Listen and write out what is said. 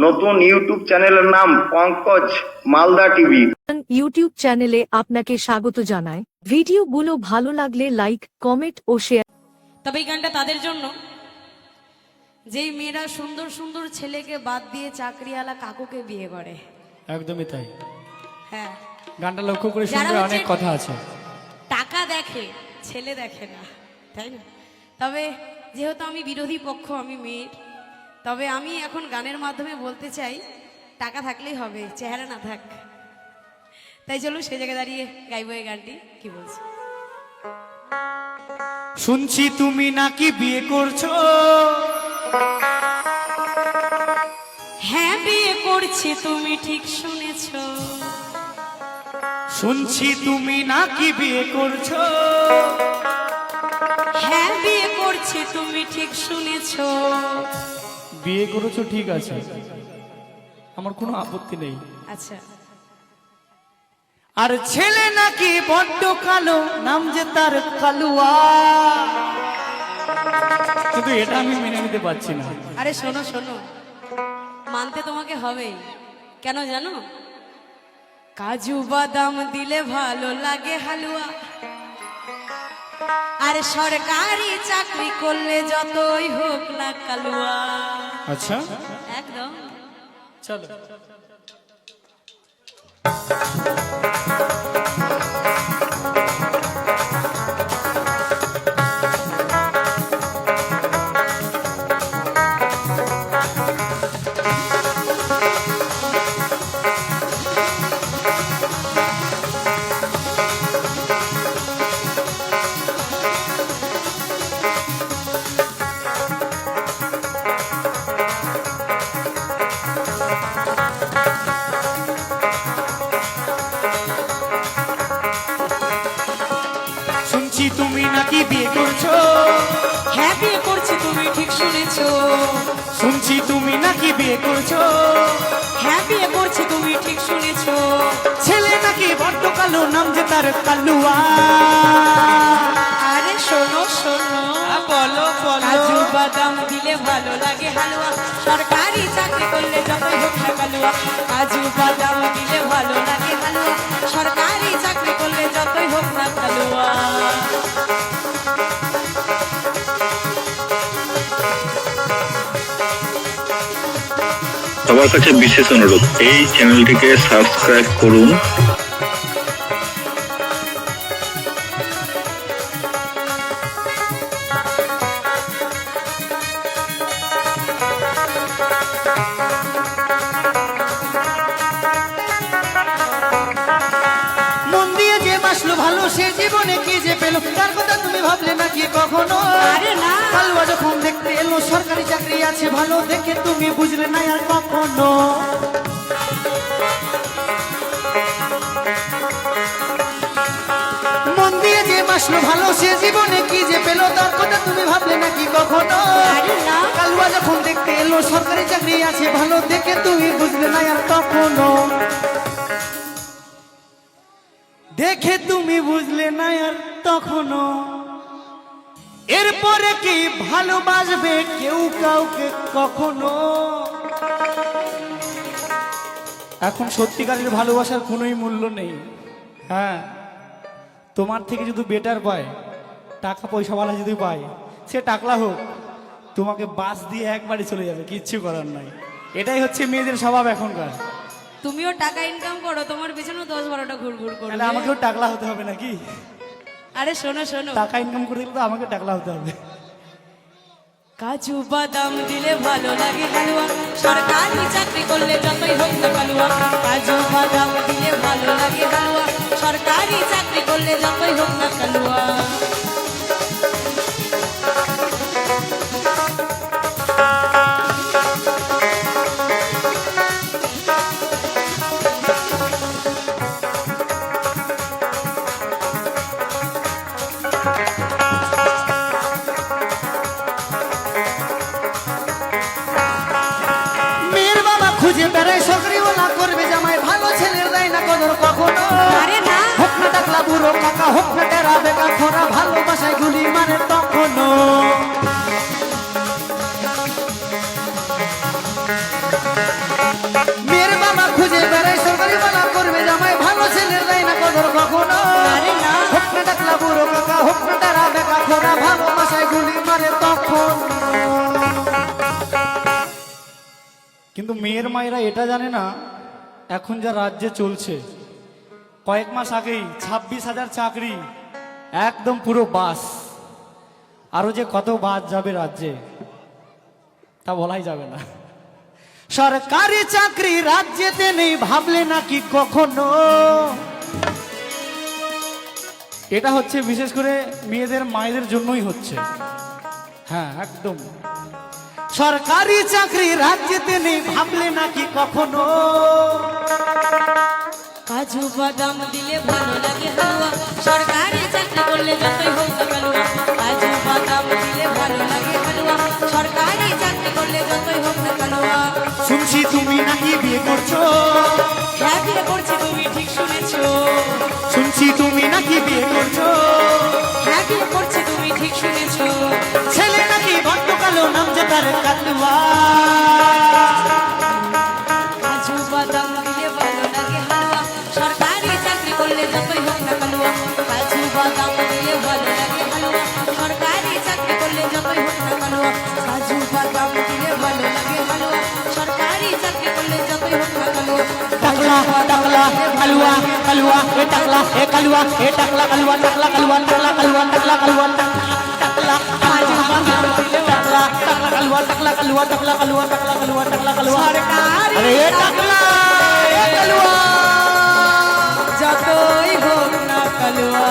নতুন ইউটিউব চ্যানেলের নাম পঙ্কজ মালদা টিভি। ইউটিউব চ্যানেলে আপনাকে স্বাগত জানায়। ভিডিওগুলো ভালো লাগলে লাইক, কমেন্ট ও শেয়ার। তবে এই গানটা তাদের জন্য যেই মেয়েরা সুন্দর সুন্দর ছেলেকে বাদ দিয়ে চাকরিওয়ালা কাকুকে বিয়ে করে। একদমই তাই। হ্যাঁ, গানটা লক্ষ্য করে যারা শুনলে হচ্ছে অনেক কথা আছে। টাকা দেখে, ছেলে দেখে না, তাই না? তবে যেহেতু আমি বিরোধী পক্ষ, আমি মেয়ে, তবে আমি এখন গানের মাধ্যমে বলতে চাই টাকা থাকলেই হবে, চেহারা না থাক। তাই চলো সেই জায়গায় দাঁড়িয়ে গাইবো এই গানটি। কি বলছো? শুনছি তুমি নাকি বিয়ে করছো। হ্যাঁ, বিয়ে করছি, তুমি ঠিক শুনেছো। শুনছি তুমি নাকি বিয়ে করছো। হ্যাঁ, বিয়ে করছি, তুমি ঠিক শুনেছো। বিয়ে করেছো ঠিক আছে, আমার কোনো আপত্তি নেই। আচ্ছা, আর ছেলে নাকি বড্ড কালো, নাম যে তার কালুয়া। কিন্তু এটা আমি মেনে নিতে পারছি না। আরে শোনো শোনো, মানতে তোমাকে হবেই। কেন জানো? কাজু বাদাম দিলে ভালো লাগে হালুয়া, আর সরকারি চাকরি করলে যতই হোক না কালুয়া। আচ্ছা, একদম। চলো। শুনছি তুমি নাকি বিয়ে করছো। হ্যাঁ, বিয়ে করছি, তুমি ঠিক শুনেছো। শুনছি তুমি নাকি বিয়ে করছো। হ্যাঁ, বিয়ে করছি, তুমি ঠিক শুনেছো। ছেলে নাকি বড্ড কালো, নাম যে তার কালুয়া। আরে শোনো শোনো, বলো কাজু বাদাম দিলে ভালো লাগে হালুয়া, সরকারি চাকরি করলে যতই হোক না কালুয়া। কাজু বাদাম দিলে ভালো লাগে হালুয়া, সরকারি চাকরি করলে যতই হোক না কালুয়া। সবার কাছে বিশেষ অনুরোধ, এই চ্যানেলটিকে সাবস্ক্রাইব করুন। মন দিয়ে যে বাসলো ভালো, সে জীবনে কি যে পেলো, তার কথা তুমি ভাবলে নাকি কখনো? আরে না। কালুয়া যখন দেখতে এলো, সরকারি চাকরি আছে ভালো, দেখে তুমি বুঝলে না আর কখনো? মন দিয়ে যে বাসলো ভালো, সে জীবনে কি যে পেলো, তার কথা তুমি ভাবলে নাকি কখনো? আরে না। কালুয়া যখন দেখতে এলো, সরকারি চাকরি আছে ভালো, দেখে তুমি বুঝলে না আর কখনো? দেখে তুমি বুঝলে না আর তখনও? এরপরে কি ভালোবাসবে কেউ কাউকে কখনো? এখন সত্যিকারের ভালোবাসার কোনোই মূল্য নেই। হ্যাঁ, তোমার থেকে যদি বেটার পায়, টাকা পয়সাওয়ালা যদি পায়, সে টাকলা হোক, তোমাকে বাস দিয়ে একবারে চলে যাবে, কিচ্ছু করার নাই। এটাই হচ্ছে মেয়েদের স্বভাব এখনকার। তুমিও টাকা ইনকাম করো, তোমার পেছনে 10-12টা ঘুরঘুর করো। তাহলে আমাকেও টাকলা হতে হবে নাকি? আরে শোনো শোনো, টাকা ইনকাম করে দিলে তো আমাকে টাকলা হতে হবে। কাজু বাদাম দিলে ভালো লাগে হালুয়া, সরকারি চাকরি করলে যতই হোক না কালুয়া। কাজু বাদাম দিলে ভালো লাগে হালুয়া, সরকারি চাকরি করলে যতই হোক না কালুয়া। খুঁজে বেড়াই সরকারিওয়ালা করবে জামাই, ভালো ছেলের দেয় না কদর কখনো। আরে না, হোক না টাকলা বুড়ো কাকা, হোক না টেরা বেকা খোরা, ভালোবাসায় গুলি মারে তখনো। মেয়ের বাবা খুঁজে বেড়াই সরকারি বালা করবে জামাই, ভালো ছেলের দেয় না কদর কখনো। আরে না। হোক না টাকলা বুড়ো কাকা, হোক না তারা বেকা খোরা, ভালোবাসায় গুলি মারে তখন। কিন্তু মেয়ের মায়েরা এটা জানে না, এখন যা রাজ্যে চলছে, কয়েক মাস আগেই 26,000 চাকরি, একদম পুরো বাস। আরো যে কত বাস যাবে রাজ্যে তা বলাই যাবে না। সরকারি চাকরি রাজ্যেতে নেই, ভাবলে নাকি কখনো? এটা হচ্ছে বিশেষ করে মেয়েদের মায়েদের জন্যই হচ্ছে। হ্যাঁ একদম, সরকারি চাকরি রাজ্যেতে নেই, ভাবলে নাকি কখনো? কাজু বাদাম দিলে ভালো লাগে হালুয়া, সরকারি চাকরি করলে যতই হোক না কালুয়া। কাজু বাদাম দিলে ভালো লাগে হালুয়া, সরকারি চাকরি করলে যতই হোক না কালুয়া। শুনছি তুমি নাকি বিয়ে করছো, হ্যাঁ বিয়ে করছি, তুমি ঠিক শুনেছো। শুনছি তুমি নাকি বিয়ে করছো, হ্যাঁ বিয়ে করছি, তুমি ঠিক শুনেছো। ছেলে নাকি ভক্ত কালো, নাম যে তার কালুয়া। কাজু বাদাম দিলে ভালো লাগে হালুয়া, সরকারি চাকরি করলে যতই হোক না কালুয়া। কাজু বাদাম দিলে ভালো লাগে হালুয়া, সরকারি চাকরি করলে যতই হোক না কালুয়া। কাজু বাদাম দিলে ভালো লাগে হালুয়া, সরকারি চাকরি করলে যতই হোক না কালুয়া। টাকলা টাকলা কালুয়া কালুয়া এ টাকলা এ কালুয়া এ টাকলা কালুয়া টাকলা কালুয়া টাকলা কালুয়া টাকলা কালুয়া টাকলা কাজু বাদাম দিলে টাকলা টাকলা কালুয়া টাকলা কালুয়া টাকলা কালুয়া টাকলা কালুয়া টাকলা কালুয়া। আরে এ টাকলা এ কালুয়া যতই হোক না কালুয়া।